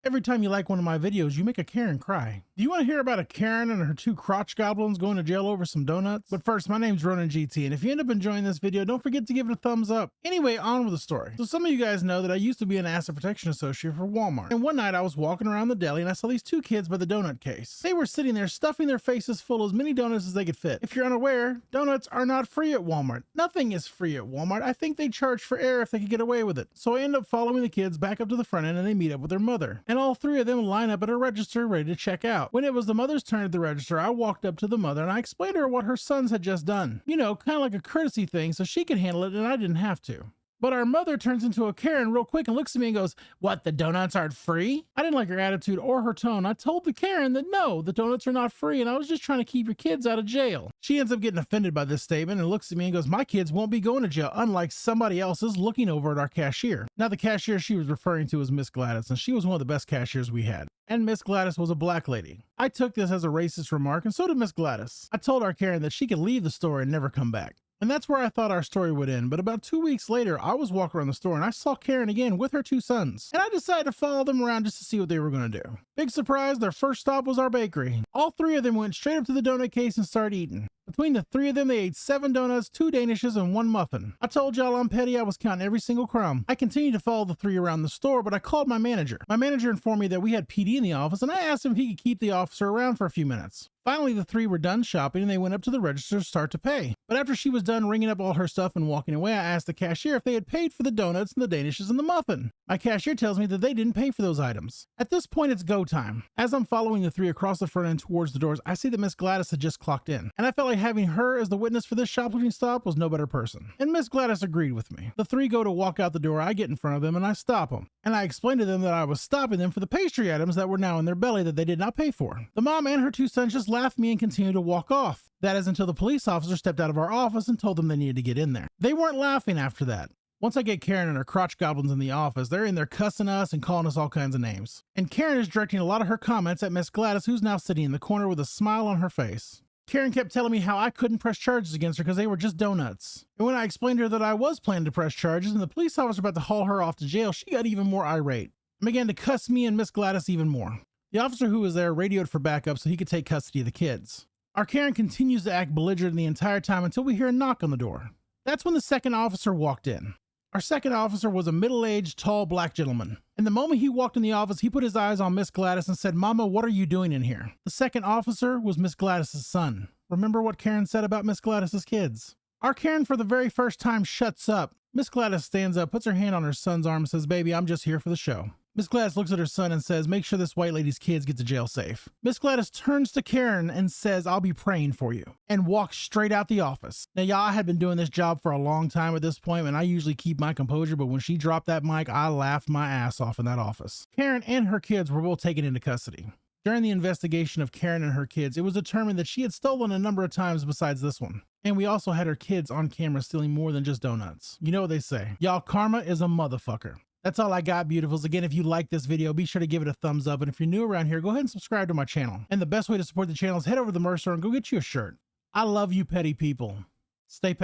Every time you like one of my videos, you make a Karen cry. Do you want to hear about a Karen and her two crotch goblins going to jail over some donuts? But first, my name's RoninGT, and if you end up enjoying this video, don't forget to give it a thumbs up. Anyway, on with the story. So some of you guys know that I used to be an asset protection associate for Walmart. And one night I was walking around the deli and I saw these two kids by the donut case. They were sitting there stuffing their faces full of as many donuts as they could fit. If you're unaware, donuts are not free at Walmart. Nothing is free at Walmart. I think they charge for air if they could get away with it. So I end up following the kids back up to the front end and they meet up with their mother. And all three of them line up at a register ready to check out. When it was the mother's turn at the register, I walked up to the mother and I explained to her what her sons had just done. You know, kind of like a courtesy thing so she could handle it and I didn't have to. But our mother turns into a Karen real quick and looks at me and goes, "What, the donuts aren't free?" I didn't like her attitude or her tone. I told the Karen that no, the donuts are not free and I was just trying to keep your kids out of jail. She ends up getting offended by this statement and looks at me and goes, "My kids won't be going to jail, unlike somebody else's," looking over at our cashier. Now the cashier she was referring to was Miss Glattus, and she was one of the best cashiers we had. And Miss Glattus was a black lady. I took this as a racist remark and so did Miss Glattus. I told our Karen that she could leave the store and never come back. And that's where I thought our story would end, but about 2 weeks later, I was walking around the store and I saw Karen again with her two sons. And I decided to follow them around just to see what they were going to do. Big surprise, their first stop was our bakery. All three of them went straight up to the donut case and started eating. Between the three of them, they ate 7 donuts, 2 danishes, and 1 muffin. I told y'all I'm petty, I was counting every single crumb. I continued to follow the three around the store, but I called my manager. My manager informed me that we had PD in the office, and I asked him if he could keep the officer around for a few minutes. Finally, the three were done shopping and they went up to the register to start to pay. But after she was done ringing up all her stuff and walking away, I asked the cashier if they had paid for the donuts and the danishes and the muffin. My cashier tells me that they didn't pay for those items. At this point, it's go time. As I'm following the three across the front end towards the doors, I see that Miss Glattus had just clocked in. And I felt like having her as the witness for this shoplifting stop was no better person. And Miss Glattus agreed with me. The three go to walk out the door, I get in front of them and I stop them. And I explained to them that I was stopping them for the pastry items that were now in their belly that they did not pay for. The mom and her two sons just laughed at me and continued to walk off. That is until the police officer stepped out of our office and told them they needed to get in there. They weren't laughing after that. Once I get Karen and her crotch goblins in the office, they're in there cussing us and calling us all kinds of names. And Karen is directing a lot of her comments at Miss Glattus, who's now sitting in the corner with a smile on her face. Karen kept telling me how I couldn't press charges against her because they were just donuts. And when I explained to her that I was planning to press charges and the police officer about to haul her off to jail, she got even more irate and began to cuss me and Miss Glattus even more. The officer who was there radioed for backup so he could take custody of the kids. Our Karen continues to act belligerent the entire time until we hear a knock on the door. That's when the second officer walked in. Our second officer was a middle-aged, tall black gentleman. And the moment he walked in the office, he put his eyes on Miss Glattus and said, "Mama, what are you doing in here?" The second officer was Miss Glattus's son. Remember what Karen said about Miss Glattus's kids? Our Karen for the very first time shuts up. Miss Glattus stands up, puts her hand on her son's arm and says, "Baby, I'm just here for the show." Miss Glattus looks at her son and says, "Make sure this white lady's kids get to jail safe." Miss Glattus turns to Karen and says, "I'll be praying for you," and walks straight out the office. Now, y'all, I had been doing this job for a long time at this point, and I usually keep my composure, but when she dropped that mic, I laughed my ass off in that office. Karen and her kids were both taken into custody. During the investigation of Karen and her kids, it was determined that she had stolen a number of times besides this one. And we also had her kids on camera stealing more than just donuts. You know what they say. Y'all, karma is a motherfucker. That's all I got, beautifuls. Again, if you like this video, be sure to give it a thumbs up. And if you're new around here, go ahead and subscribe to my channel. And the best way to support the channel is head over to the merch store and go get you a shirt. I love you, petty people. Stay petty.